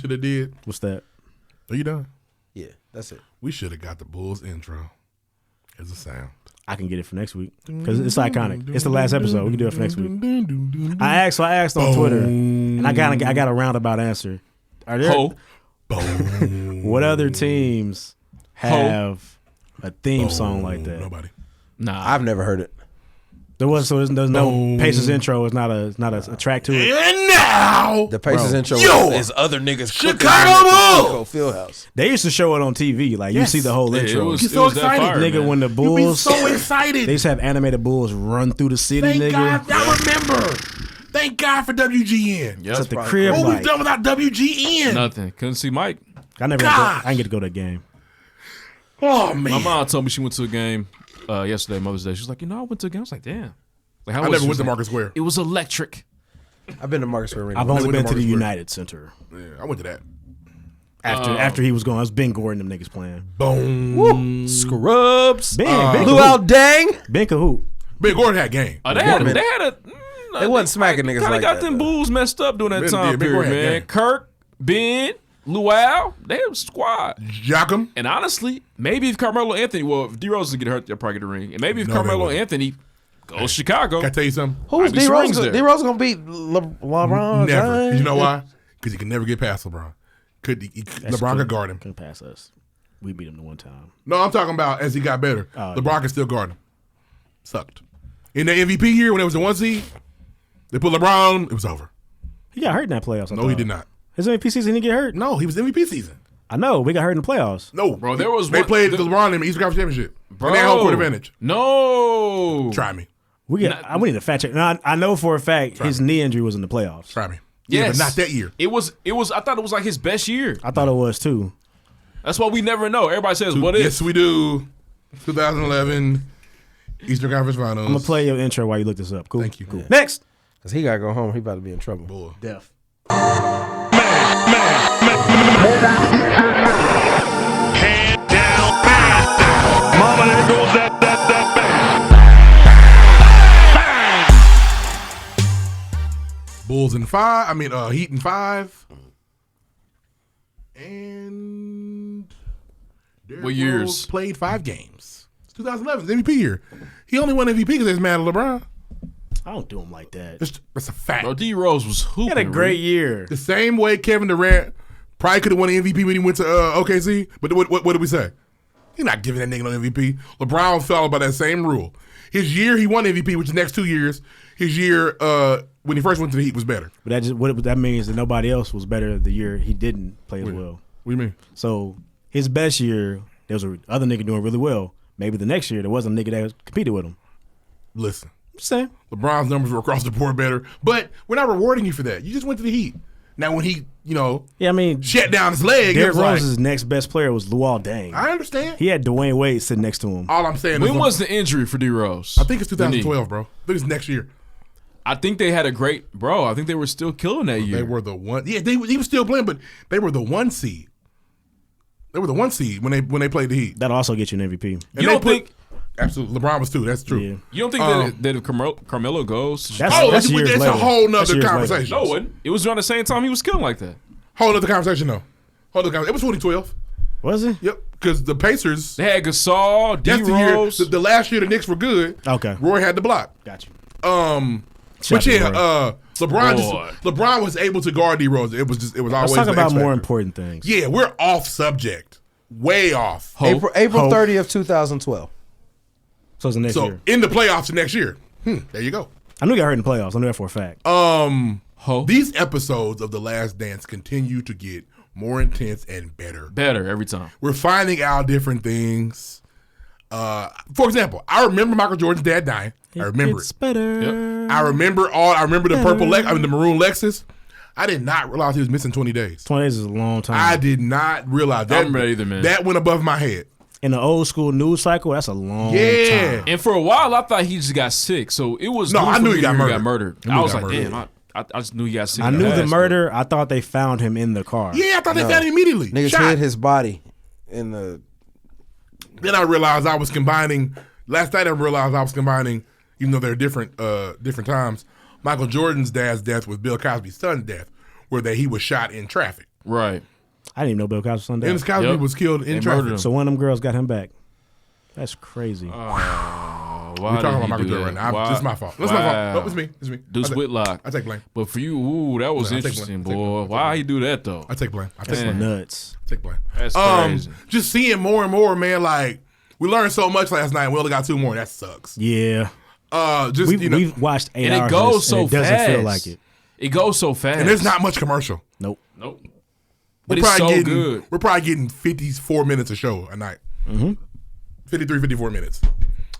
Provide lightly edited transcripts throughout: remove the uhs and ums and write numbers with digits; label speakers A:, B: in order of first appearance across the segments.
A: should have did?
B: What's that?
A: Are you done?
C: Yeah, that's it.
A: We should have got the Bulls intro as a sound.
B: I can get it for next week because it's iconic. It's the last episode. We can do it for next week. I asked on Twitter, and I got a roundabout answer. Are there what other teams have a theme song like that?
A: Nobody.
C: Nah, I've never heard it.
B: There's no Pacers intro. It's not a track to it.
A: And now
C: the Pacers intro is other niggas
A: Chicago Bulls
C: Fieldhouse.
B: They used to show it on TV. Like you see the whole intro.
A: It was so excited,
B: nigga. When the Bulls,
A: you'd be so excited.
B: They used to have animated Bulls run through the city.
A: Thank
B: nigga.
A: God, I remember. Thank God for WGN.
B: Yep. At the crib,
A: what we've done without WGN?
D: Nothing. Couldn't see Mike.
B: I didn't get to go to that game.
A: Oh man,
D: my mom told me she went to a game yesterday, Mother's Day. She was like, I went to a game. I was like, damn. Like,
A: I never went to Market Square.
D: It was electric.
C: I've been to Market Square Arena.
B: I've only been to the United Center.
A: Yeah, I went to that.
B: After he was gone, it was Ben Gordon, them niggas playing.
A: Boom.
C: Woo. Scrubs.
B: Ben
C: Luau Dang.
B: Ben Cahoot.
A: Ben Gordon had game.
D: They had a.
C: They wasn't smacking niggas like that.
D: Got them Bulls messed up during that time period, man.
A: Game.
D: Kirk, Ben, Luau, they had a squad.
A: Jock'em.
D: And honestly, maybe if Carmelo Anthony, if D Rose doesn't get hurt, they'll probably get a ring. And maybe if Carmelo Anthony goes Chicago.
A: Can I tell you something?
C: Who's D Rose? D Rose gonna beat LeBron?
A: Never. You know why? Because he can never get past LeBron. LeBron could guard him.
B: Couldn't pass us. We beat him the one time.
A: No, I'm talking about as he got better. LeBron can still guard him. Sucked. In the MVP year when it was the 1 seed, they put LeBron on, it was over.
B: He got hurt in that playoffs.
A: No, he did not.
B: His MVP season, he didn't get hurt?
A: No, he was MVP season.
B: I know. We got hurt in the playoffs.
A: No.
D: Bro,
A: they played LeBron in the Eastern Conference Championship.
D: Bro.
A: And they had home court advantage.
D: No.
A: Try me.
B: We need to fact check. Now, I know for a fact his knee injury was in the playoffs.
A: Try me.
D: Yes.
A: Yeah, but not that year.
D: It was. I thought it was like his best year.
B: I thought it was too.
D: That's why we never know. Everybody says, what
A: Yes, we do. 2011 Eastern Conference Finals.
B: I'm going to play your intro while you look this up. Cool.
A: Thank you.
B: Cool. Next.
C: Because he got to go home. He about to be in trouble.
A: Boy.
B: Deaf.
E: Hand down. Mama, there goes that bang.
A: Bulls in 5. Heat in 5. And Derrick
D: what years?
A: Rose played 5 games. It's 2011, it's MVP year. He only won MVP because he's mad at LeBron.
B: I don't do him like that.
A: That's a fact.
D: Bro, D Rose was hooping.
B: He had a great year.
A: The same way Kevin Durant probably could have won the MVP when he went to OKC. But what did we say? He's not giving that nigga no MVP. LeBron fell by that same rule. His year he won MVP, which is the next 2 years. His year when he first went to the Heat was better.
B: But that means that nobody else was better the year he didn't play as well.
A: What do you mean?
B: So his best year, there was other nigga doing really well. Maybe the next year there wasn't a nigga that competed with him.
A: Listen.
B: I'm just saying.
A: LeBron's numbers were across the board better, but we're not rewarding you for that. You just went to the Heat. Now when he, shut down his leg,
B: Derrick Rose's next best player was Luau Dang.
A: I understand.
B: He had Dwayne Wade sitting next to him.
A: All I'm saying
D: when was the injury for D Rose?
A: I think it's 2012, bro. I think it's next year.
D: I think they had a great I think they were still killing that year.
A: They were the one. Yeah, he was still playing, but they were the 1 seed. They were the 1 seed when they played the Heat.
B: That'll also get you an MVP.
A: And you don't think? Absolutely, LeBron was 2. That's true.
B: Yeah.
D: You don't think that if Carmelo goes,
A: that's a whole nother conversation.
D: No, it wasn't. It was around the same time he was killing like that.
A: Whole other conversation, though. It was 2012.
B: Was it?
A: Yep. Because the Pacers,
D: they had Gasol, D Rose.
A: The last year the Knicks were good.
B: Okay.
A: Roy had the block.
B: Got you.
A: But yeah, LeBron was able to guard D Rose. It was always.
B: Let's talk about more important things.
A: Yeah, we're off subject. Way off.
C: April 30th, 2012.
B: So it's the next year.
A: In the playoffs the next year. There you go.
B: I knew he got hurt in the playoffs. I knew that for a fact.
A: These episodes of The Last Dance continue to get more intense and better.
D: Better every time.
A: We're finding out different things. For example, I remember Michael Jordan's dad dying. I remember it.
B: Better.
A: Yep. I remember the the maroon Lexus. I did not realize he was missing 20 days.
B: 20 days is a long time.
A: I did not realize that.
D: I'm ready either, man.
A: That went above my head.
B: In the old school news cycle, that's a long time.
D: And for a while, I thought he just got sick. So it was.
A: No, I knew he got murdered.
D: I was like, damn, I just knew he got sick.
B: I knew the murder. I thought they found him in the car.
A: Yeah, I thought they found him immediately.
C: Niggas hid his body in the.
A: Then I realized I was combining. Last night I realized I was combining, even though they're different times, Michael Jordan's dad's death with Bill Cosby's son's death, where he was shot in traffic.
D: Right.
B: I didn't even know Bill Cosby son died.
A: Dennis Cosby was killed in
D: They
A: traffic.
D: murdered him.
B: So one of them girls got him back. That's crazy.
D: Why
A: We're talking
D: did
A: about
D: he
A: Michael
D: do
A: Jordan
D: that?
A: right now.
D: Why?
A: This is my fault. That's my fault. No, it's me. It's me.
D: Deuce Whitlock.
A: I take blame.
D: But for you, ooh, that was
A: I take
D: interesting,
A: blame.
D: boy. Why he do that though?
A: I take blame. I take
B: That's
A: blame.
B: nuts.
A: Take blame.
D: That's crazy.
A: Just seeing more and more, man. Like we learned so much last night. We only got 2 more. That sucks.
B: Yeah.
A: We've
B: watched 8
D: And
B: hours.
D: it goes so
B: and it doesn't
D: fast.
B: feel like it.
D: It goes so fast.
A: and there's not much commercial.
B: Nope.
D: But it's so
A: getting,
D: good.
A: We're probably getting 54 minutes a show a night. 53, 54 minutes.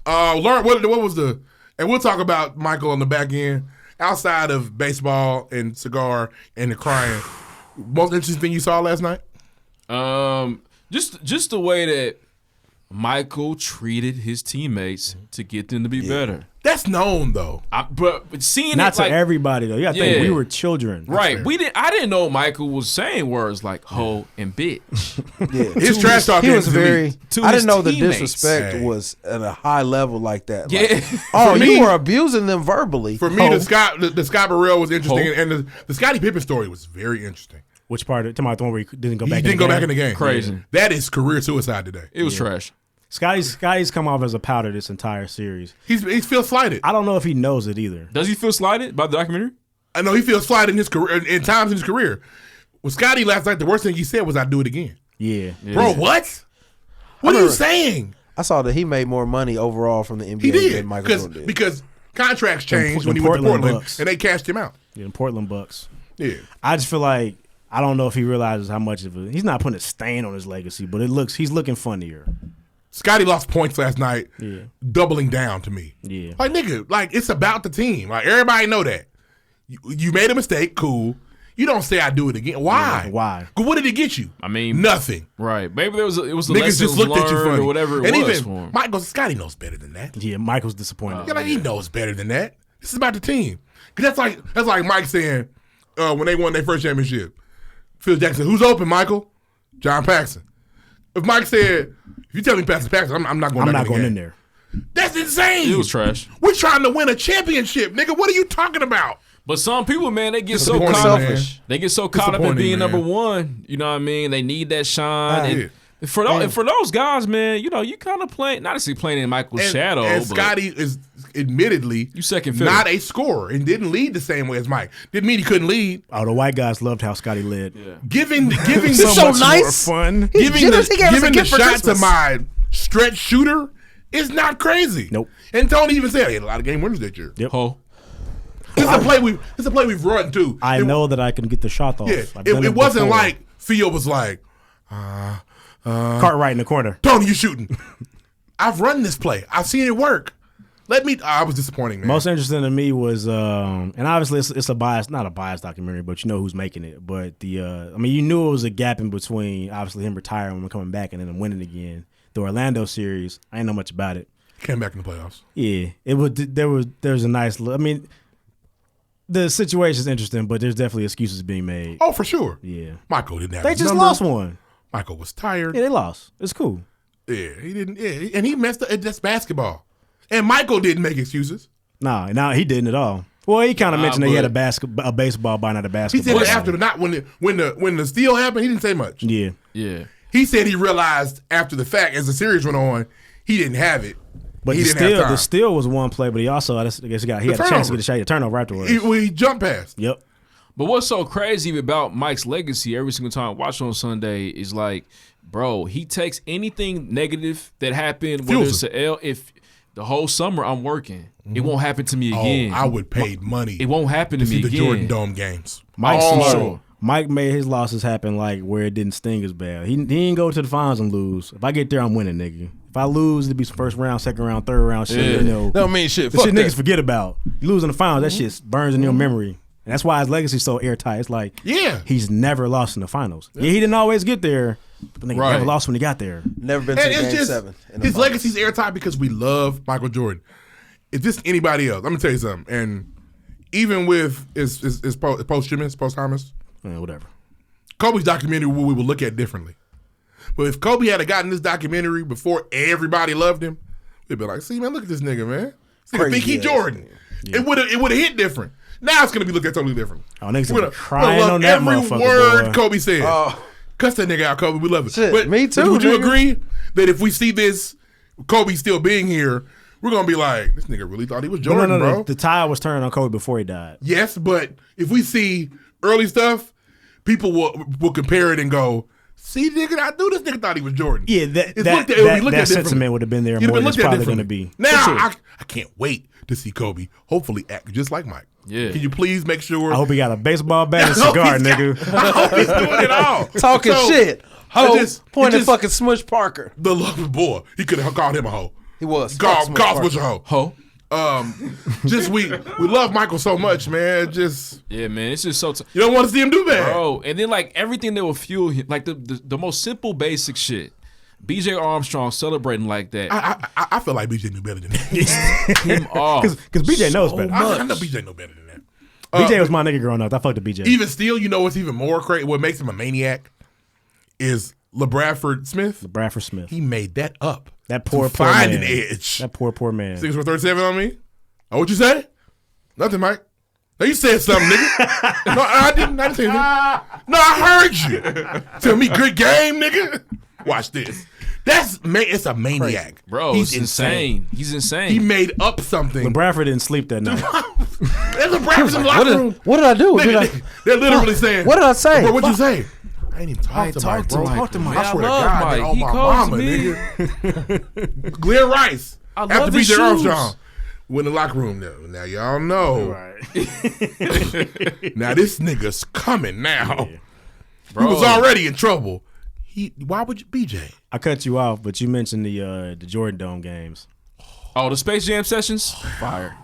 A: Learn what was the, and we'll talk about Michael on the back end. Outside of baseball and cigar and the crying, most interesting thing you saw last night?
D: Just the way that Michael treated his teammates to get them to be better.
A: That's known though.
D: But seeing
B: Not
D: it
B: to
D: like,
B: everybody though. You gotta think we were children.
D: Right. I didn't know Michael was saying words like hoe and bitch.
A: His trash talk.
C: He was very.
D: to
C: I
D: his
C: didn't know the
D: teammates.
C: disrespect was at a high level like that. Like,
D: Yeah.
C: oh,
A: For
C: you
A: me-
C: were abusing them verbally.
A: For me, the Scott Burrell was interesting,
D: Hope.
A: and the Scottie Pippen story was very interesting.
B: Which part? Talking about the one where he didn't go back.
A: He didn't go back in the game.
D: Crazy.
A: That is career suicide today.
D: It was trash.
B: Scotty's come off as a powder this entire series.
A: He feels slighted.
B: I don't know if he knows it either.
D: Does he feel slighted by the documentary?
A: I know he feels slighted in his career, in times in his career. With Scotty last night, the worst thing he said was, "I'd do it again."
B: Yeah.
A: Bro, what? What are you saying?
C: I saw that he made more money overall from the NBA
A: He did
C: than Michael Jordan did.
A: because contracts changed
B: The
A: when he went to
B: Portland
A: Portland,
B: Bucks.
A: and they cashed him out.
B: Yeah, the Portland Bucks.
A: Yeah,
B: I just feel like I don't know if he realizes how much of it. He's not putting a stain on his legacy, but he's looking funnier.
A: Scotty lost points last night, doubling down to me.
B: Yeah.
A: Like nigga, like it's about the team. Like everybody know that. You made a mistake, cool. You don't say I do it again. Why?
B: Yeah, why?
A: 'Cause what did it get you?
D: I mean,
A: nothing.
D: Right. Maybe it was a
A: Niggas
D: lesson
A: just looked at you
D: learned
A: funny
D: or whatever it
A: and
D: was
A: even
D: for him.
A: Michael Scotty knows better than that.
B: Yeah, Michael's disappointed.
A: Yeah, like he knows better than that. This is about the team. 'Cause that's like Mike saying when they won their first championship. Phil Jackson, who's open, Michael? John Paxson. If Mike said, if you tell me Paxson, I'm not going.
B: I'm
A: back
B: not going
A: game.
B: in there.
A: That's insane.
D: It was trash.
A: We're trying to win a championship, nigga. What are you talking about?
D: But some people, man, they get so
A: Disappointing,
D: caught
A: man.
D: up. They get so caught up in
A: Disappointing,
D: being
A: man.
D: number one. You know what I mean? They need that shine.
A: Yeah.
D: And for those guys, man, you know, you kind of playing, not necessarily playing in Michael's shadow.
A: And
D: but
A: Scotty is admittedly
D: You second fiddle.
A: not a scorer and didn't lead the same way as Mike. Didn't mean he couldn't lead.
B: Oh, the white guys loved how Scotty led.
D: Yeah.
A: Giving
C: so nice.
B: Fun.
A: giving
C: generous. He gave us a
A: the
C: gift for
A: shot
C: Christmas.
A: to my stretch shooter is not crazy.
B: Nope.
A: And Tony even said he had a lot of game winners that year.
B: Yep.
D: Ho.
A: This is a play we've run too.
B: I know that I can get the shot off.
A: Yeah,
B: I've done
A: it wasn't
B: before.
A: like Phil was like,
B: Cartwright in the corner.
A: Tony, you shooting. I've run this play. I've seen it work. I was disappointing, man.
B: Most interesting to me was, and obviously it's a bias, not a biased documentary, but you know who's making it. But I mean, you knew it was a gap in between, obviously him retiring and coming back and then him winning again. The Orlando series, I didn't know much about it.
A: Came back in the playoffs.
B: Yeah, there's a nice. I mean, the situation's interesting, but there's definitely excuses being made.
A: Oh, for sure.
B: Yeah,
A: Michael didn't have
B: they
A: his
B: just
A: number.
B: lost one.
A: Michael was tired.
B: Yeah, they lost. It's cool.
A: Yeah, he didn't. Yeah, and he messed up. That's basketball. And Michael didn't make excuses.
B: No, he didn't at all. Well, he kind of mentioned that he had a baseball by, not a
A: He
B: basketball.
A: said it after when the steal happened. He didn't say much.
B: Yeah.
D: Yeah.
A: He said he realized after the fact, as the series went on, he didn't have it.
B: But
A: he
B: the
A: didn't have
B: steal,
A: time.
B: the steal was one play, but he also, I guess, he had a chance to
A: turnover.
B: get a shot, a turnover afterwards.
A: He jumped past.
B: Yep.
D: But what's so crazy about Mike's legacy every single time I watch on Sunday is like, bro, he takes anything negative that happened, whether
A: Fuels
D: it's an L, if the whole summer I'm working, it won't happen to me again.
A: Oh, I would pay money.
D: It won't happen to
A: see
D: me
A: the
D: again.
A: Jordan Dome games.
B: Mike made his losses happen like where it didn't sting as bad. He didn't go to the finals and lose. If I get there, I'm winning, nigga. If I lose, it'd be some first round, second round, third round shit.
D: Yeah.
B: You know,
C: Don't mean shit.
B: the
C: Fuck
B: shit
C: that.
B: niggas forget about. You lose in the finals, that shit burns in your memory. And that's why his legacy's so airtight. It's like,
A: Yeah.
B: he's never lost in the finals. Yeah, he didn't always get there, but the nigga
D: Right.
B: never lost when he got there.
C: Never been to
A: And
C: game
A: it's just
C: 7. in the
A: his
C: finals.
A: legacy's airtight because we love Michael Jordan. If this anybody else, I'm gonna tell you something. And even with his posthumous,
B: Whatever.
A: Kobe's documentary we would look at differently. But if Kobe had gotten this documentary before everybody loved him, we'd be like, see, man, look at this nigga, man. This nigga
C: Crazy
A: think he
C: ass
A: Jordan. It would have hit different. Now it's gonna be looked at totally different.
B: Oh, niggas
A: We're
B: gonna be crying on that
A: every
B: motherfucker,
A: word
B: boy.
A: Kobe said. Cuss that nigga out, Kobe. We love it.
C: Shit,
A: but,
C: me too,
A: Would you
C: nigga.
A: agree that if we see this Kobe still being here, we're gonna be like, this nigga really thought he was Jordan, bro?
B: The tide was turned on Kobe before he died.
A: Yes, but if we see early stuff, people will compare it and go, see, nigga, I knew this nigga thought he was Jordan.
B: Yeah, that sentiment would have been there more than it's probably going to be.
A: Now, I can't wait to see Kobe hopefully act just like Mike.
D: Yeah.
A: Can you please make sure?
B: I hope he got a baseball bat and a cigar, nigga.
A: I hope he's doing it all.
C: Talking shit. Ho, pointing at fucking Smush Parker.
A: The love boy. He could have called him a hoe.
C: He was.
A: Golf was a hoe.
D: Ho.
A: Just we love Michael so much, man. Just
D: Yeah, man. It's just so.
A: You don't want to see him do bad,
D: Bro, and then like everything that will fuel him, like the most simple basic shit. BJ Armstrong celebrating like that.
A: I feel like BJ knew better than that.
D: Him off.
B: Because BJ knows better.
A: I know BJ know better than that.
B: BJ was my nigga growing up. I fucked with BJ.
A: Even still, you know what's even more crazy? What makes him a maniac is LeBradford Smith.
B: Bradford Smith.
A: He made that up.
B: That poor
A: find
B: man.
A: an edge.
B: That poor man.
A: 6 for 37 on me. Oh, what'd you say? Nothing, Mike. No, you said something, nigga. No, I didn't say anything. No, I heard you. Tell me good game, nigga. Watch this. It's a maniac.
D: Bro,
A: he's
D: it's insane. He's insane.
A: He made up something.
B: Bradford didn't sleep that night.
A: There's LeBradford's in the locker room.
C: What did I do?
A: They're literally saying,
C: what did I say?
A: Bro, what'd you say? I ain't even talked to Mike, bro.
B: Talk to Mike.
A: I swear to
D: love
A: God,
D: Mike.
A: nigga, oh
D: He
A: my
D: calls
A: mama,
D: me.
A: nigga. Glenn Rice.
D: I
A: After
D: love his
A: BJ
D: shoes.
A: Armstrong. Went in the locker room though. Now y'all know.
B: Right.
A: Now this nigga's coming now.
B: Yeah.
A: He was already in trouble. Why would you, BJ?
B: I cut you off, but you mentioned the Jordan Dome games.
D: Oh, the Space Jam sessions? Fire.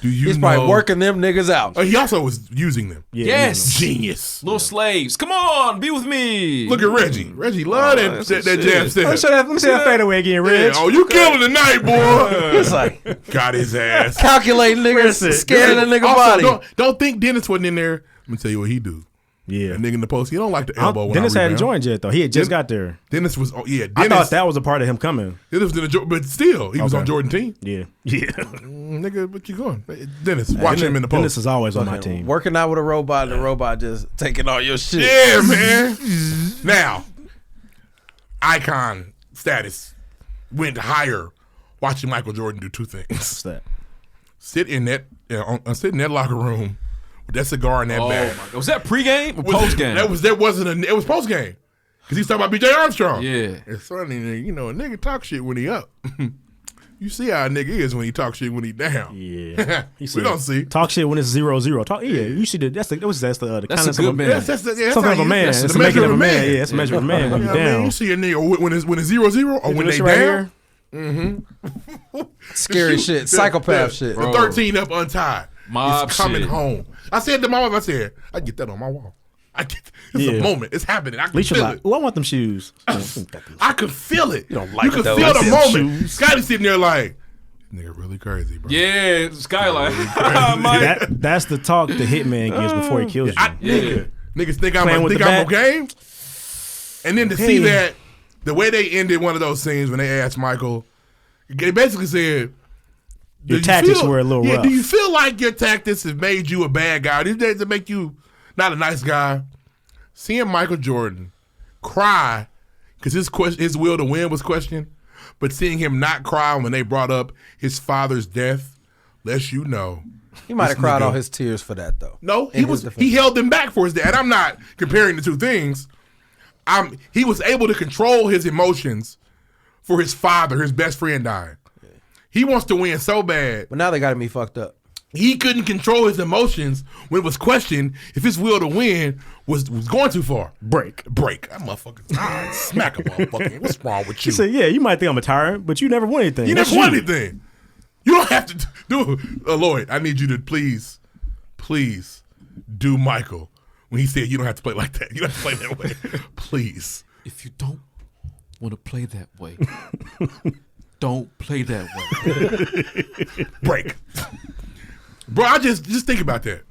A: Do you
C: He's
A: know?
C: probably working them niggas out.
A: He also was using them.
B: Yeah,
D: Yes.
A: Genius.
D: Little slaves. Come on, be with me.
A: Look at Reggie. Reggie love that
D: that's
A: jam
D: shit.
A: set.
B: Let me see that fadeaway again, Reg.
A: Yeah, oh, you killing tonight, boy.
C: It's like
A: Got his ass.
C: calculating niggas, scaring the nigga
A: Also,
C: body.
A: Don't think Dennis wasn't in there. Let me tell you what he do.
B: Yeah.
A: That nigga in the post, he don't like the elbow. when
B: Dennis
A: I
B: hadn't
A: rebound.
B: joined yet, though. He had just got there.
A: Dennis was, Dennis.
B: I thought that was a part of him coming.
A: Dennis was in the, but still, he was
B: Okay.
A: on Jordan team.
B: Yeah. Yeah.
A: Nigga, what you going? Dennis, watch him in the post.
B: Dennis is always on my team.
C: Working out with a robot and the robot just taking all your shit.
A: Yeah, man. Now, icon status went higher watching Michael Jordan do two things.
B: What's that?
A: Sit in that locker room with that cigar in that
D: Oh,
A: bag.
D: my God. Was that pregame or postgame?
A: It was postgame. Because he's talking about B.J. Armstrong.
D: Yeah.
A: It's funny, you know, a nigga talk shit when he up. You see how a nigga is when he talk shit when he down.
B: Yeah.
A: We gonna see.
B: Talk shit when it's 0-0. Talk. Yeah. You see that's the
D: That's
B: kindness
D: a good
B: of
D: man.
A: That's
B: Some kind of a man.
A: That's
B: It's
A: the
B: the making
A: measure
B: of a man. Yeah, it's the measure of a man when
A: You
B: you're
A: know what I mean?
B: down.
A: You see a nigga when it's 0-0 or when they
B: This right
A: down.
B: here.
C: Scary shit. Psychopath shit.
A: The 13 up untied.
D: Mob
A: It's coming
D: shit.
A: home. I said to my wife, I get that on my wall. It's
B: Yeah.
A: a moment. It's happening. I
B: At
A: can
B: least you're
A: feel
B: like,
A: it.
B: oh, I want them shoes.
A: I could feel it. You
C: don't like
A: could
C: those
A: feel the
C: damn
A: moment.
C: shoes.
A: Scotty sitting there like, nigga really crazy, bro.
D: Yeah, Skyline.
B: That's the talk the hitman gives before he kills you.
A: Niggas think I'm
B: Playing with the bat.
A: okay. And then to see that, the way they ended one of those scenes when they asked Michael, they basically said,
B: Your
A: "Do you
B: tactics
A: feel-
B: were a little rough."
A: Do you feel like your tactics have made you a bad guy? These days to make you not a nice guy? Seeing Michael Jordan cry because his will to win was questioned, but seeing him not cry when they brought up his father's death lets you know.
C: He might have
A: This
C: cried
A: nigga-
C: all his tears for that though.
A: No,
C: In his defense.
A: he held them back for his dad. I'm not comparing the two things. He was able to control his emotions for his father, his best friend dying. He wants to win so bad.
C: But now they got me fucked up.
A: He couldn't control his emotions when it was questioned if his will to win was going too far.
B: Break.
A: That motherfucker. Smack a motherfucker. What's wrong with you?
B: He said, yeah, you might think I'm a tyrant, but you never won anything.
A: You
B: That's
A: never won anything. You don't have to do Lloyd, I need you to please do Michael when he said you don't have to play like that. You don't have to play that way. Please.
D: If you don't want to play that way, don't play that way.
A: Break. Bro, I just think about that.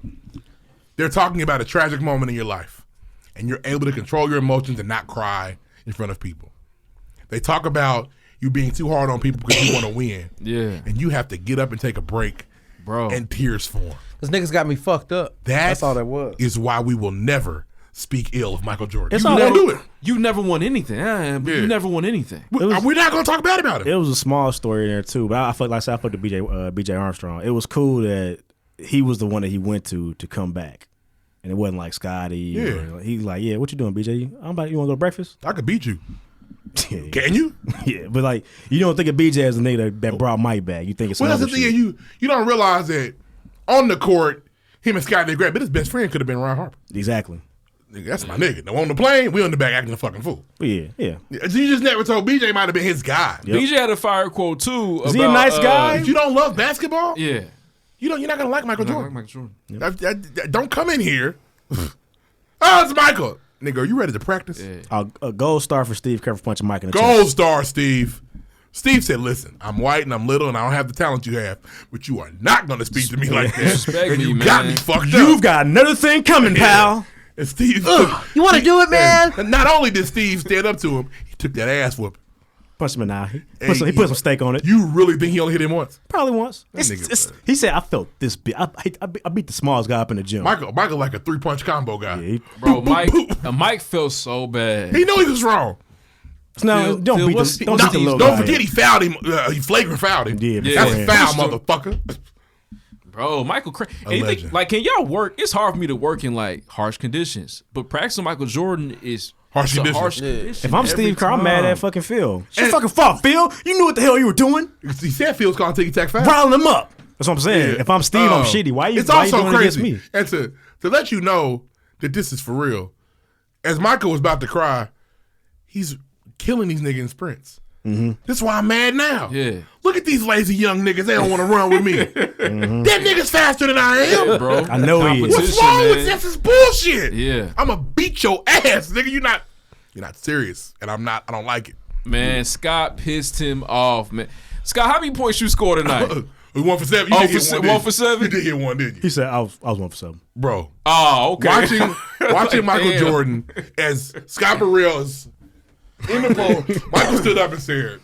A: They're talking about a tragic moment in your life, and you're able to control your emotions and not cry in front of people. They talk about you being too hard on people because you want to win.
D: Yeah.
A: And you have to get up and take a break
D: bro,
A: and tears form.
C: Those niggas got me fucked up. That's all that was.
A: Is why we will never speak ill of Michael Jordan.
B: It's
A: You
B: all
A: never
B: right.
A: do it.
D: you never won anything. But
A: Yeah.
D: you never won anything.
A: We're not going to talk bad about him.
B: It was a small story in there too, but I felt like I felt the BJ Armstrong. It was cool that he was the one that he went to come back, and it wasn't like Scotty.
A: Yeah.
B: Or, he's like, yeah, what you doing, BJ? I'm about. You want to go to breakfast?
A: I could beat you.
B: Yeah.
A: Can you?
B: Yeah, but like you don't think of BJ as the nigga that brought Mike back. You think it's
A: Well, that's the
B: other
A: thing.
B: shit.
A: You don't realize that on the court, him and Scotty, they're great, but his best friend could have been Ron Harper.
B: Exactly.
A: Nigga, that's my nigga. Now on the plane, we on the back acting a fucking fool.
B: Yeah.
A: You just never told BJ might have been his guy.
B: Yep.
D: BJ had a fire quote too.
B: Is he a nice guy?
A: If you don't love basketball,
D: Yeah.
A: you're not gonna like Michael
D: Like
A: Jordan.
D: Michael Jordan.
A: Don't come in here. Oh, it's Michael. Nigga, are you ready to practice?
D: Yeah.
B: A gold star for Steve Kerr for punching Mike in the
A: Gold
B: chest.
A: star, Steve. Steve said, listen, I'm white and I'm little and I don't have the talent you have, but you are not going to speak to me like that.
D: Disrespect
A: And
D: me,
A: you
D: man.
A: got me fucked
B: You've
A: up.
B: got another thing coming, pal.
A: And Steve,
C: You want to do it, man?
A: and not only did Steve stand up to him, he took that ass whooping.
B: Punch him in the eye. He
A: Hey,
B: put some steak on it.
A: You really think he only hit him once?
B: Probably once.
A: nigga-
B: He said, I felt this big. I beat the smallest guy up in the gym.
A: Michael like a 3-punch combo guy.
B: Yeah,
D: Bro, Mike felt so bad.
A: He knew he was wrong.
B: no,
D: Phil,
B: don't beat
D: what's-
B: the, don't
D: what's
B: beat the
D: these-
B: little
A: Don't
B: guy.
A: forget he fouled him. He flagrant fouled him.
B: Yeah,
A: That's a foul,
D: Yeah.
A: motherfucker.
D: Bro, Michael
A: legend.
D: anything, like, can y'all work? It's hard for me to work in like harsh conditions, but practicing Michael Jordan is
A: Harsh
D: it's a
A: conditions.
D: harsh
A: Yeah.
D: condition
B: If I'm
D: every
B: Steve Kerr, I'm mad
D: time.
B: at fucking Phil. It's your
A: And-
B: fucking fault, Phil. You knew what the hell you were doing.
A: He said Phil's calling ticky-tack foul.
B: Riling him up. That's what I'm saying.
A: Yeah.
B: If I'm Steve, I'm shitty. Why you
A: It's
B: why you
A: also
B: doing it against
A: crazy.
B: me?
A: And to let you know that this is for real, as Michael was about to cry, he's killing these niggas in sprints.
B: Mm-hmm.
A: That's why I'm mad now.
D: Yeah.
A: Look at these lazy young niggas. They don't want to run with me.
B: Mm-hmm.
A: That nigga's faster than I am.
D: bro.
B: I know he is.
A: What's
D: Competition,
A: wrong with
D: man.
A: this? This is bullshit.
D: Yeah.
A: I'm going to beat your ass, nigga. You're not serious. And I'm not. I don't like it.
D: Man, Scott pissed him off, man. Scott, how many points you scored tonight?
A: 1 for 7. You
D: Oh,
A: did hit
D: for
A: one,
D: se- 1
A: didn't
D: for
A: you?
D: 7?
A: You did hit one, didn't you?
B: He said I was 1 for 7.
A: Bro.
D: Oh, okay.
A: Watching Michael
D: Damn.
A: Jordan as Scott Burrell is in the bowl, Michael stood up and said,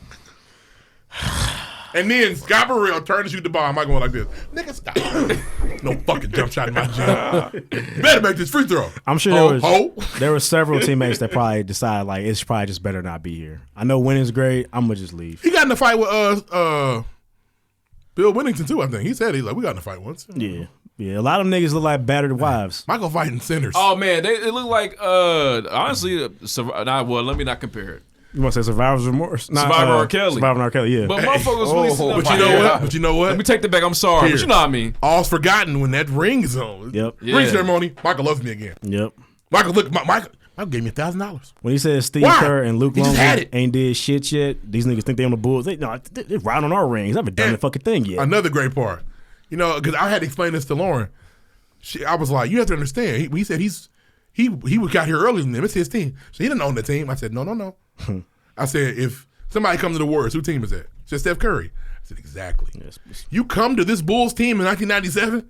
A: and then Scott Burrell turned to shoot the ball. Michael went like this, nigga, stop. No fucking jump shot in my gym. You better make this free throw.
B: I'm sure there were several teammates that probably decided like it's probably just better not be here. I know winning's great. I'm gonna just leave.
A: He got in a fight with Bill Winnington too, I think. He said we got in a fight once.
B: Yeah. A lot of them niggas look like battered wives.
A: Michael fighting sinners.
D: Oh man, they look like honestly. Let me not compare it.
B: You want to say survivor's remorse?
D: Survivor R. Kelly.
B: Survivor R. Kelly. Yeah.
D: But motherfuckers really.
A: But you know what?
D: Let me take that back. I'm sorry,
A: Here.
D: but you know what I mean.
A: All's forgotten when that ring is on.
B: Yep.
D: Yeah.
A: Ring ceremony. Michael loves me again.
B: Yep.
A: Michael, look, Michael gave me $1,000.
B: When he said Steve
A: Why?
B: Kerr and Luke
A: He just had
B: Longley
A: it.
B: ain't did shit yet, these niggas think they on the Bulls. They're riding on our rings. I haven't done
A: And
B: the fucking thing yet.
A: Another great part, because I had to explain this to Lauren. I was like, you have to understand. He said he got here earlier than them. It's his team, so he didn't own the team. I said no. I said if somebody come to the Warriors, who team is that? He said Steph Curry. I said exactly.
B: Yes.
A: You come to this Bulls team in 1997.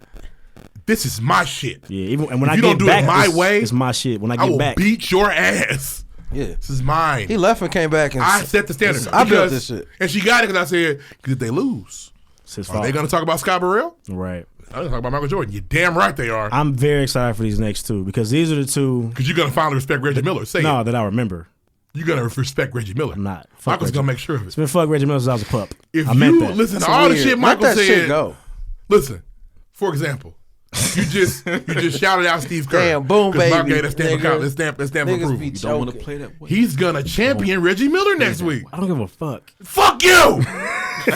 A: This is my shit.
B: Yeah, even and when
A: If
B: I
A: you
B: get
A: don't do
B: back,
A: it my
B: it's,
A: way,
B: it's my shit. When I
A: I
B: get
A: will
B: back,
A: beat your ass.
C: Yeah.
A: This is mine.
C: He left and came back and
A: I set the standard.
C: I built
A: Because-
C: this shit.
A: And she got it because I said, because if they lose,
B: it's his
A: are
B: fault.
A: they going to talk about Scott Burrell?
B: Right.
A: I'm going to talk about Michael Jordan. You're damn right they are.
B: I'm very excited for these next two because these are the two.
A: Because you're going to finally respect Reggie Miller. Say
B: No,
A: it.
B: that I remember.
A: You're going to respect Reggie Miller.
B: I'm not. Fuck
A: Michael's
B: Reggie.
A: going to make sure of
B: It's
A: it.
B: been fuck Reggie Miller since I was a pup.
A: If
B: I meant
A: you
B: that.
A: listen to
C: That's
A: all the
C: weird.
A: shit
C: Let
A: Michael
C: that
A: said,
C: shit go.
A: listen, for example, you just shouted out Steve Kerr.
C: Damn, boom,
A: 'Cause Mark
C: baby,
A: gave that stamp
C: nigga.
A: of that stamp of
C: Niggas
A: approval.
C: be
D: Don't want to
C: joking.
D: play that way.
A: He's going to champion Reggie Miller next week.
B: I don't give a fuck.
A: Fuck you!
C: He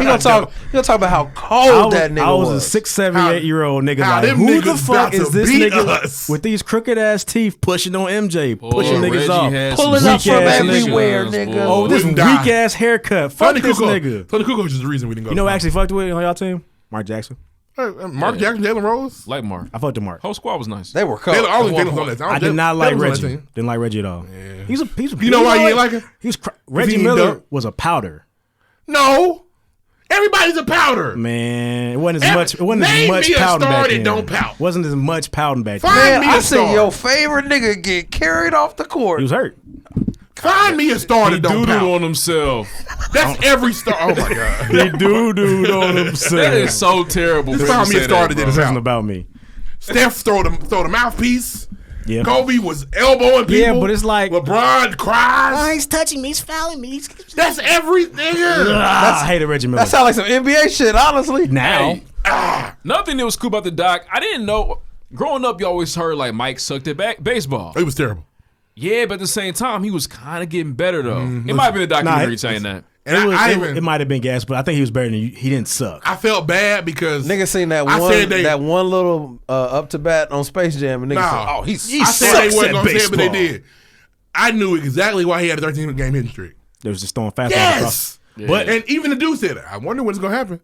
C: gonna talk about how cold that nigga
B: I was
C: was.
B: a 6, 7, 8-year-old nigga.
A: how
B: Like,
A: them
B: who the
A: niggas
B: fuck
A: about
B: is
A: to
B: this
A: beat
B: nigga
A: us?
B: with these crooked ass teeth pushing on MJ, pushing niggas
D: Reggie
B: off,
D: has
C: Pulling
D: some
C: up from
B: weak-ass
C: everywhere,
D: niggas,
C: nigga.
D: boy.
B: Oh, this
A: Wouldn't
B: weak
A: die.
B: ass haircut. Fuck this nigga.
A: Tony Kukoc is the reason we didn't go.
B: You know, I actually fucked with on y'all team, Mark Jackson.
A: Mark Jackson, Jalen Rose.
D: Like Mark.
B: I fucked with Mark.
D: Whole squad was nice.
C: They were cold.
A: All the Jalen's on that team.
B: I did not like
A: Jalen was on that
B: Reggie.
A: team.
B: Didn't like Reggie at all.
A: Yeah.
B: He's
A: You know why you ain't like him?
B: Reggie
A: ain't
B: Miller
A: dumb.
B: was a powder.
A: No, everybody's a powder.
B: Man, it wasn't as
A: Every-
B: much. It wasn't
A: name
B: as much
A: me a
B: pouting
A: star
B: back
A: that
B: then.
A: don't pout.
B: Wasn't as much pouting back then.
A: Fine.
C: Man,
A: me
C: I
A: a
C: seen
A: star.
C: your favorite nigga get carried off the court.
B: He was hurt.
A: Find me a star
D: He
A: that don't
D: doodled
A: pout.
D: on himself.
A: That's every star. Oh my god.
B: He doo-dooed on himself.
D: That is so terrible.
A: Just
D: for him
A: found
D: to
A: me a
D: say
A: star
D: that,
A: that didn't
D: bro.
B: This
A: pout.
B: isn't about me.
A: Steph throw the mouthpiece.
B: Yeah.
A: Kobe was elbowing people.
B: Yeah, but it's like-
A: LeBron cries.
B: he's touching me. He's fouling me.
A: That's everything.
B: I hated Reggie Miller.
C: That sounds like some NBA shit, honestly.
B: now.
D: Hey, another thing that was cool about the doc, I didn't know. Growing up, you always heard like Mike sucked at baseball.
A: It was terrible.
D: Yeah, but at the same time, he was kind of getting better though. It might have been a documentary saying that.
A: And
B: It might have been gas, but I think he was better than you. He didn't suck.
A: I felt bad because
C: Nigga seen that
A: I
C: one
A: said they-
C: that one little up to bat on Space Jam, and nigga said,
A: Nah.
C: "Oh, he's
B: He
A: I said
B: sucks
A: they wasn't
B: at
A: gonna say it, but they
B: baseball.
A: did. I knew exactly why he had a 13-game hitting streak.
B: They was just throwing fast.
A: Yes.
B: But
A: And even the dude said it. I wonder when it's gonna happen.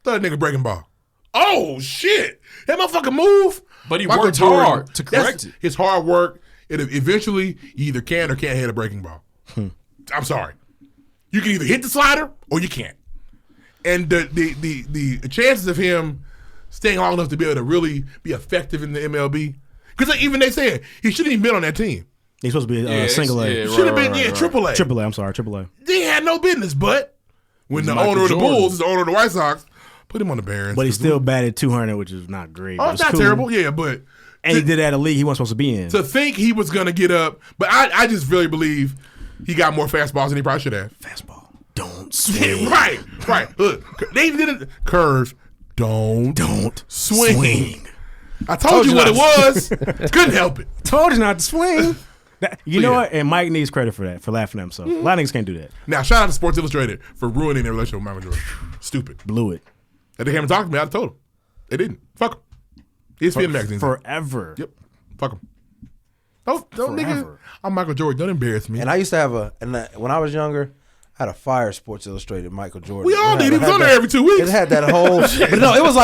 A: Third nigga breaking ball. Oh shit! That motherfucker move.
D: But he
A: Michael
D: worked
A: Jordan,
D: hard to correct
A: that's
D: it.
A: His hard work. It eventually you either can or can't hit a breaking ball. I'm sorry. You can either hit the slider or you can't. And the chances of him staying long enough to be able to really be effective in the MLB, because even they said he shouldn't even been on that team.
B: he's supposed to be
D: Yeah,
B: single A.
D: yeah,
A: Should have been
D: right.
A: Triple A.
B: Triple A. I'm sorry, Triple A.
A: He had no business, but when the
D: Michael
A: owner of the
D: Jordan.
A: Bulls is the owner of the White Sox, put him on the Barons.
B: But he still batted 200, which is not great.
A: Oh, it's not terrible. Yeah, but
B: And he did that at a league he wasn't supposed to be in.
A: to think he was going to get up, but I just really believe he got more fastballs than he probably should have.
B: Fastball. Don't swing.
A: Right. Look, they did it. Curve. Don't swing. I told you what it was. Couldn't help it.
B: Told you not to swing. You know what? And Mike needs credit for that, for laughing at himself. A lot of niggas can't do that.
A: Now, shout out to Sports Illustrated for ruining their relationship with Michael Jordan. Stupid.
B: Blew it.
A: If they came and talked to me, I'd have told them. They didn't. Fuck them. ESPN magazine.
B: Forever.
A: Yep. Fuck them. Don't nigga.
B: Forever.
A: I'm Michael Jordan. Don't embarrass me.
C: And I used to have when I was younger, I had a fire Sports Illustrated Michael Jordan.
A: We all
C: It
A: did.
C: had-
A: He was
C: had
A: on there
C: that-
A: every 2 weeks.
C: It had that whole, but no, it was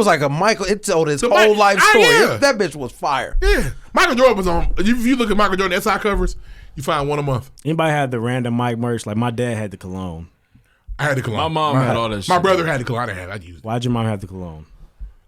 C: like a Michael. It told his
A: So
C: whole
A: Mike-
C: life story.
A: yeah.
C: That bitch was fire.
A: Yeah. Michael Jordan was on. If you look at Michael Jordan SI covers, you find one a month.
B: Anybody had the random Mike merch? Like my dad had the cologne.
A: I had the cologne.
D: My mom had all that shit.
A: My brother had the cologne. I didn't have it. I used it.
B: Why'd your mom have the cologne?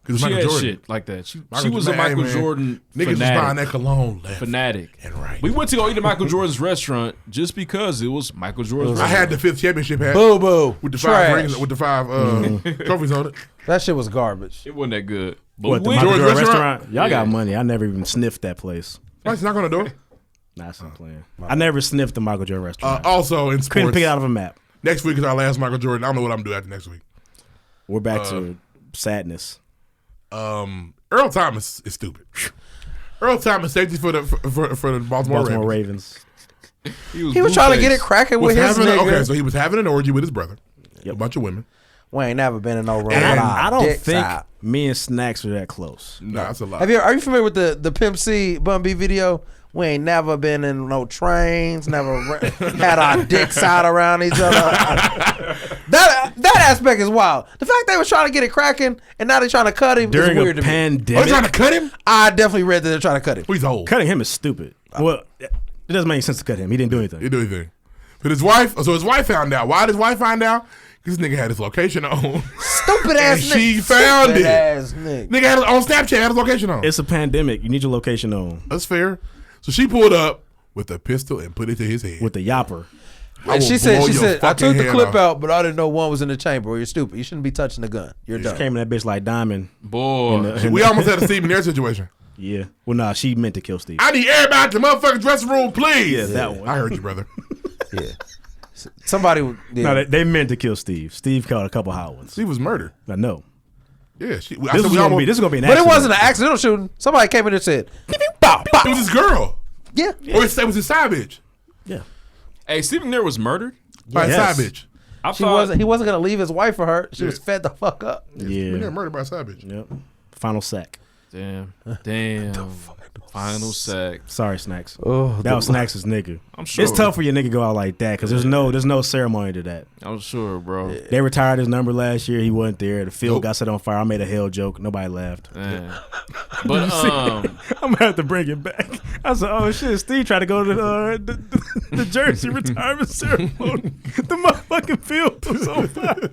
A: Because
D: She
A: Michael
D: had
A: Jordan.
D: shit like that. She
A: Michael
D: was a
A: Jordan,
D: Michael
A: hey, man.
D: Jordan
A: Niggas was buying
D: fanatic.
A: that cologne left
D: Fanatic.
A: and right.
D: We went to go eat at Michael Jordan's restaurant just because it was Michael Jordan's
A: I
D: restaurant.
A: had the 5th championship hat
C: Boo boo.
A: with the
C: Trash.
A: 5 rings, with the 5 trophies on it.
C: That shit was garbage.
D: It wasn't that good. But
B: What, the
D: we
B: Michael
A: Jordan's
B: Jordan
A: restaurant?
B: restaurant? Y'all got
D: Yeah.
B: money. I never even sniffed that place.
A: Right, knock on the door.
B: Nah, I'm playing. I never sniffed the Michael Jordan restaurant.
A: Also in
B: Couldn't
A: sports,
B: pick it out of a map.
A: next week is our last Michael Jordan. I don't know what I'm gonna do after next week.
B: We're back to sadness.
A: Earl Thomas is stupid. Earl Thomas safety for the Baltimore
B: Baltimore
A: Ravens.
B: Ravens.
C: He was trying to get it cracking
A: Was
C: with his
A: having
C: nigga.
A: okay, so he was having an orgy with his brother, a bunch of women.
C: We ain't never been in no room.
A: And
C: with
B: I
C: our
B: don't
C: dicks
B: think
C: out.
B: me and Snacks are that close.
A: Nah, that's a lot.
C: Are you familiar with the Pimp C Bun B video? We ain't never been in no trains, never had our dicks out around each other. That aspect is wild. The fact they was trying to get it cracking and now they're trying to cut him
B: During
C: is
B: a
C: weird to me.
A: Are they
B: pandemic,
A: trying to cut him?
C: I definitely read that they're trying to cut him.
A: Well, he's old.
B: cutting him is stupid. Well, it doesn't make any sense to cut him. He didn't do
A: He
B: anything.
A: didn't do anything. But his wife, so his wife found out. Why did his wife find out? Because this nigga had his location on.
C: Stupid ass
A: And
C: nigga.
A: she found
C: Stupid
A: it.
C: ass nigga.
A: Nigga had it on Snapchat, had his location on.
B: It's a pandemic. You need your location on
A: That's fair. So she pulled up with a pistol and put it to his head.
B: with the yapper.
A: I
C: And
A: will
C: she said,
A: blow your
C: I
A: fucking
C: took the
A: head
C: clip
A: off.
C: out, but I didn't know one was in the chamber. You're stupid. You shouldn't be touching the gun. You're dumb.
B: Came in that bitch like Diamond.
D: Boy.
A: We almost had a Steve McNair situation.
B: Yeah. Well, nah, she meant to kill Steve.
A: I need everybody out the motherfucking dressing room, please.
B: Yeah, that one.
A: I heard you, brother.
C: Yeah. Somebody. Yeah.
B: No, they meant to kill Steve. Steve caught a couple hot ones.
A: Steve was murdered.
B: I know.
A: Yeah,
B: This is gonna be an
C: But
B: accident.
C: it wasn't an accidental shooting. Somebody came in and said, beep, beep, bow, bow.
A: It was his girl.
C: Yeah.
A: Or it was his side bitch.
B: Yeah.
D: Hey, Steve McNair was murdered?
A: By his
B: Yes.
A: side bitch.
D: I
C: He
D: thought
C: wasn't gonna leave his wife for her. She was fed the fuck up.
A: Steve
B: Yeah.
A: McNair murdered by a side bitch.
B: Yep. Final sack.
D: Damn. Final sack.
B: Sorry, Snacks.
C: Oh,
B: That was Snacks' nigga.
D: I'm sure.
B: It's tough for your nigga to go out like that because there's no ceremony to that.
D: I'm sure, bro.
B: They retired his number last year. He wasn't there. The field
A: Nope.
B: got set on fire. I made a hell joke. Nobody laughed.
D: Man. But
B: I'm gonna have to bring it back. I said, "Oh shit!" Steve tried to go to the Jersey retirement ceremony. The motherfucking field was on fire.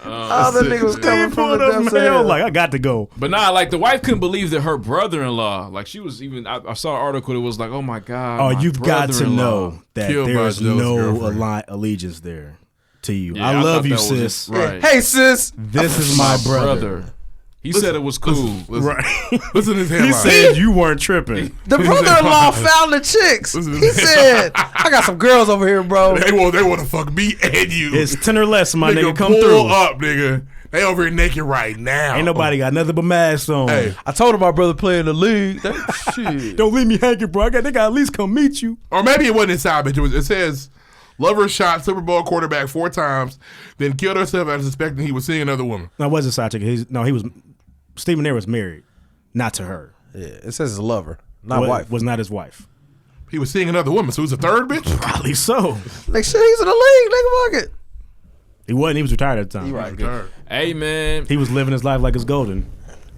C: All the niggas was coming from the depths of hell.
B: Like, I got to go.
D: But nah, like the wife couldn't believe that her brother-in-law, like she was even. I saw an article that was like, "Oh my god."
B: Oh,
D: my
B: you've got to
D: brother-in-law.
B: know that
A: Killed by
B: there's
A: a jealous
B: no
A: girlfriend.
B: allegiance there to you.
D: Yeah,
B: I
D: thought
B: love you,
D: that was
B: sis.
D: Right.
C: Hey, sis.
B: This is my brother.
D: He said it was cool.
A: Listen,
B: Right.
A: listen to his headline.
B: He said you weren't tripping.
C: The brother-in-law found the chicks. He said, I got some girls over here, bro.
A: they want to fuck me and you.
B: It's 10 or less, my nigga. Come
A: pull
B: through.
A: up, nigga. They over here naked right now.
B: Ain't nobody got nothing but masks on.
A: Hey.
C: I told him my brother play in the league. Shit.
B: Don't leave me hanging, bro. They got to at least come meet you.
A: Or maybe it wasn't inside, but it says lover shot Super Bowl quarterback 4 times, then killed herself after suspecting he was seeing another woman.
B: No, it wasn't side chick. He was. Stephen Nair was married, not to her.
C: Yeah, it says his lover, not wife.
B: Was not his wife.
A: He was seeing another woman, so he was a third bitch?
B: Probably so.
C: Like, shit, he's in the league, nigga, fuck it.
B: He wasn't. He was retired at the time.
C: You right.
A: Third.
D: Hey man,
B: He was living his life like it's golden.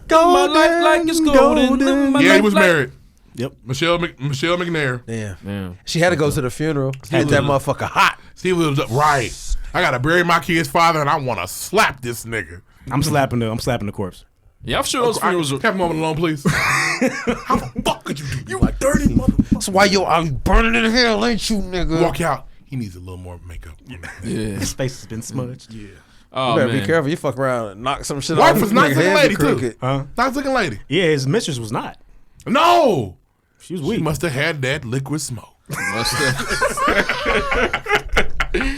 D: my life like it's golden. My
A: Yeah, he
D: life
A: was
D: like-
A: married.
B: Yep.
A: Michelle McNair.
C: Damn.
D: Yeah.
C: She had to go to the funeral. Hit that motherfucker hot.
A: He lives up right. I gotta bury my kid's father, and I want to slap this nigga.
B: I'm slapping the corpse.
D: Yeah, I'm sure those funerals
A: Have a moment alone, please. How the fuck could you do? You
B: like dirty motherfucker.
C: That's why I'm burning in hell, ain't you, nigga?
A: walk out. He needs a little more makeup.
D: Yeah.
B: His face has been smudged.
A: Yeah.
D: Oh
C: You better
D: man.
C: be careful. You fuck around and knock some shit
A: Wife
C: off.
A: was nice looking lady too.
B: Huh?
A: Nice looking lady.
B: Yeah, his mistress was not.
A: No.
B: She was
A: She
B: weak.
A: must have had that liquid smoke.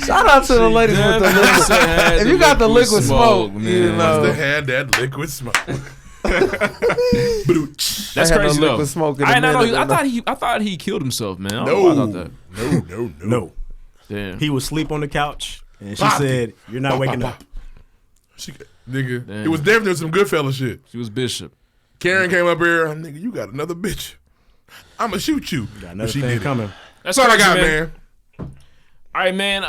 C: Shout out to the ladies with the liquid. If you got the liquid smoke, you
A: Must
C: know.
A: have had that liquid smoke.
D: That's
C: I had no
D: crazy though.
C: liquid smoke in the
D: I
C: minute,
D: thought he killed himself, man. I don't know
A: No.
D: about that.
B: No.
D: Damn.
B: He was asleep on the couch, and she
A: Bop.
B: said, "You're not
A: Bop,
B: waking
A: bop,
B: up."
A: Nigga,
D: Damn.
A: it was definitely some good fella shit.
D: She was Bishop.
A: Karen came up here, nigga, you got another bitch. I'ma shoot you.
B: Got another
A: But she
B: thing
A: did it.
B: coming.
D: That's
A: That's all I
D: crazy,
A: got, man.
D: All right, man.